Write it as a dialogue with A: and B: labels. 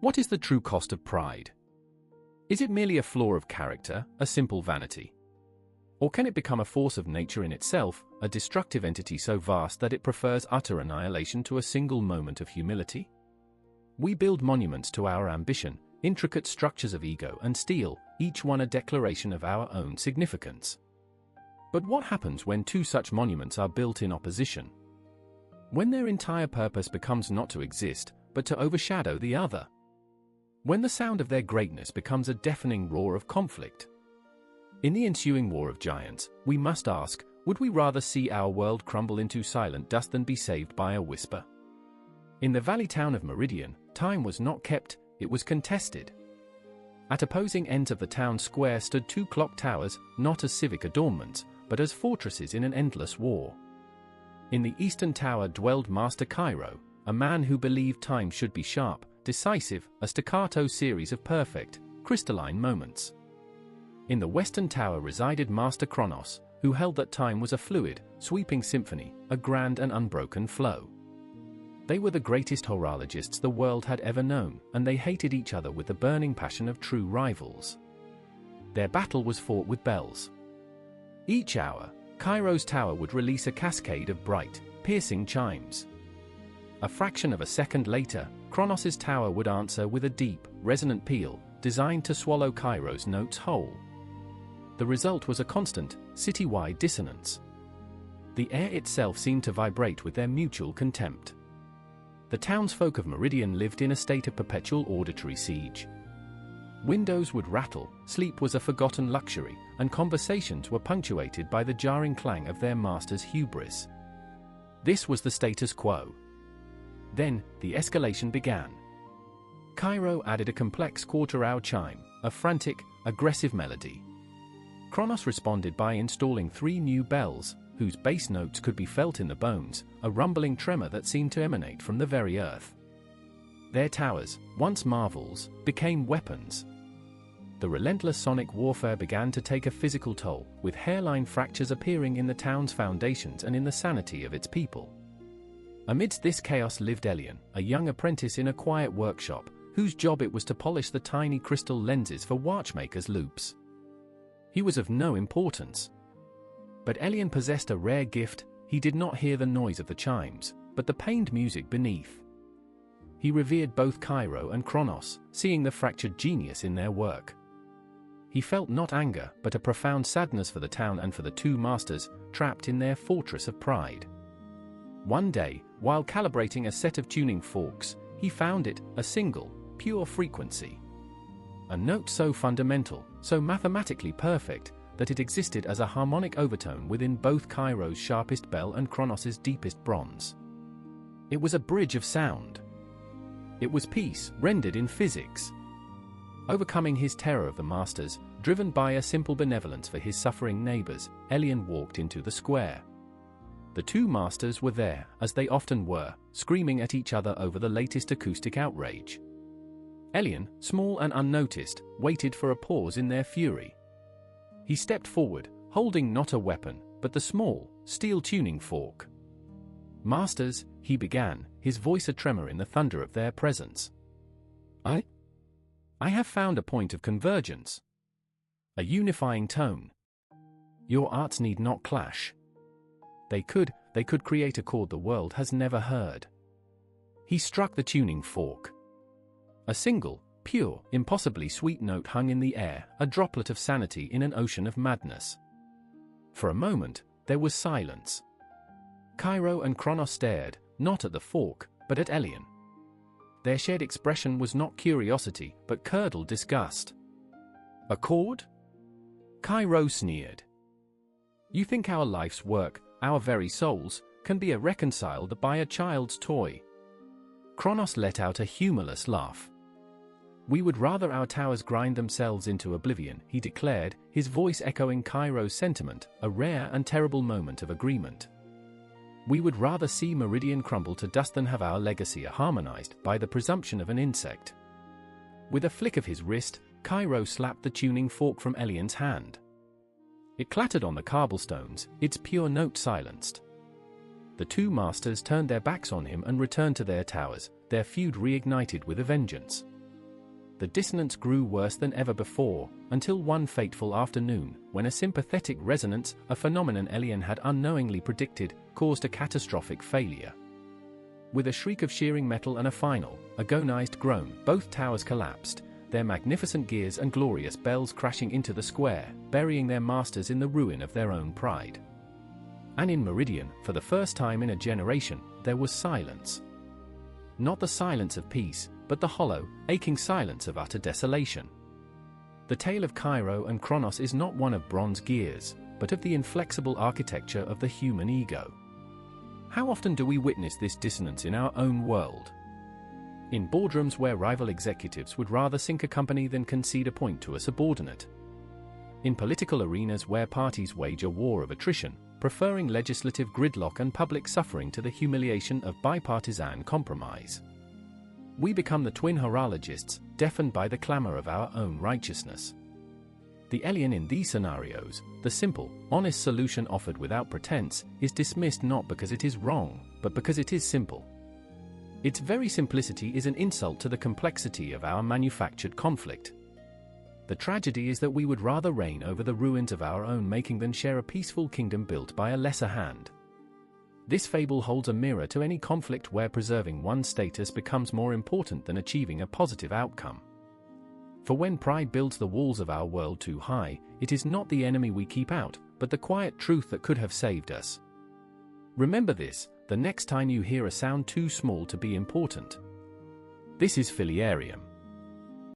A: What is the true cost of pride? Is it merely a flaw of character, a simple vanity? Or can it become a force of nature in itself, a destructive entity so vast that it prefers utter annihilation to a single moment of humility? We build monuments to our ambition, intricate structures of ego and steel, each one a declaration of our own significance. But what happens when two such monuments are built in opposition? When their entire purpose becomes not to exist, but to overshadow the other? When the sound of their greatness becomes a deafening roar of conflict? In the ensuing war of giants, we must ask, would we rather see our world crumble into silent dust than be saved by a whisper? In the valley town of Meridian, time was not kept, it was contested. At opposing ends of the town square stood two clock towers, not as civic adornments, but as fortresses in an endless war. In the eastern tower dwelled Master Kairo, a man who believed time should be sharp, decisive, a staccato series of perfect, crystalline moments. In the western tower resided Master Chronos, who held that time was a fluid, sweeping symphony, a grand and unbroken flow. They were the greatest horologists the world had ever known, and they hated each other with the burning passion of true rivals. Their battle was fought with bells. Each hour, Kairo's tower would release a cascade of bright, piercing chimes. A fraction of a second later, Chronos's tower would answer with a deep, resonant peal, designed to swallow Kairo's notes whole. The result was a constant, city-wide dissonance. The air itself seemed to vibrate with their mutual contempt. The townsfolk of Meridian lived in a state of perpetual auditory siege. Windows would rattle, sleep was a forgotten luxury, and conversations were punctuated by the jarring clang of their master's hubris. This was the status quo. Then, the escalation began. Kairo added a complex quarter-hour chime, a frantic, aggressive melody. Chronos responded by installing 3 new bells, whose bass notes could be felt in the bones, a rumbling tremor that seemed to emanate from the very earth. Their towers, once marvels, became weapons. The relentless sonic warfare began to take a physical toll, with hairline fractures appearing in the town's foundations and in the sanity of its people. Amidst this chaos lived Elian, a young apprentice in a quiet workshop, whose job it was to polish the tiny crystal lenses for watchmakers' loupes. He was of no importance. But Elian possessed a rare gift. He did not hear the noise of the chimes, but the pained music beneath. He revered both Kairo and Chronos, seeing the fractured genius in their work. He felt not anger, but a profound sadness for the town and for the two masters, trapped in their fortress of pride. One day, while calibrating a set of tuning forks, he found it, a single, pure frequency. A note so fundamental, so mathematically perfect, that it existed as a harmonic overtone within both Kairo's sharpest bell and Chronos's deepest bronze. It was a bridge of sound. It was peace, rendered in physics. Overcoming his terror of the masters, driven by a simple benevolence for his suffering neighbors, Elian walked into the square. The two masters were there, as they often were, screaming at each other over the latest acoustic outrage. Elian, small and unnoticed, waited for a pause in their fury. He stepped forward, holding not a weapon, but the small, steel tuning fork. "Masters," he began, his voice a tremor in the thunder of their presence. I have found a point of convergence. A unifying tone. Your arts need not clash. They could create a chord the world has never heard. He struck the tuning fork. A single, pure, impossibly sweet note hung in the air, a droplet of sanity in an ocean of madness. For a moment, there was silence. Kairo and Chronos stared, not at the fork, but at Elian. Their shared expression was not curiosity, but curdled disgust. "A chord?" Kairo sneered. "You think our life's work, our very souls, can be reconciled by a child's toy?" Chronos let out a humorless laugh. "We would rather our towers grind themselves into oblivion," he declared, his voice echoing Kairo's sentiment, a rare and terrible moment of agreement. "We would rather see Meridian crumble to dust than have our legacy harmonized by the presumption of an insect." With a flick of his wrist, Kairo slapped the tuning fork from Elian's hand. It clattered on the cobblestones, its pure note silenced. The two masters turned their backs on him and returned to their towers, their feud reignited with a vengeance. the dissonance grew worse than ever before, until one fateful afternoon, when a sympathetic resonance, a phenomenon Elian had unknowingly predicted, caused a catastrophic failure. With a shriek of shearing metal and a final, agonized groan, both towers collapsed, their magnificent gears and glorious bells crashing into the square, burying their masters in the ruin of their own pride. And in Meridian, for the first time in a generation, there was silence. Not the silence of peace, but the hollow, aching silence of utter desolation. The tale of Kairo and Chronos is not one of bronze gears, but of the inflexible architecture of the human ego. How often do we witness this dissonance in our own world? In boardrooms where rival executives would rather sink a company than concede a point to a subordinate. In political arenas where parties wage a war of attrition, preferring legislative gridlock and public suffering to the humiliation of bipartisan compromise. We become the twin horologists, deafened by the clamor of our own righteousness. The Elian in these scenarios, the simple, honest solution offered without pretense, is dismissed not because it is wrong, but because it is simple. Its very simplicity is an insult to the complexity of our manufactured conflict. The tragedy is that we would rather reign over the ruins of our own making than share a peaceful kingdom built by a lesser hand. This fable holds a mirror to any conflict where preserving one's status becomes more important than achieving a positive outcome. For when pride builds the walls of our world too high, it is not the enemy we keep out, but the quiet truth that could have saved us. Remember this, the next time you hear a sound too small to be important. This is Filiarium.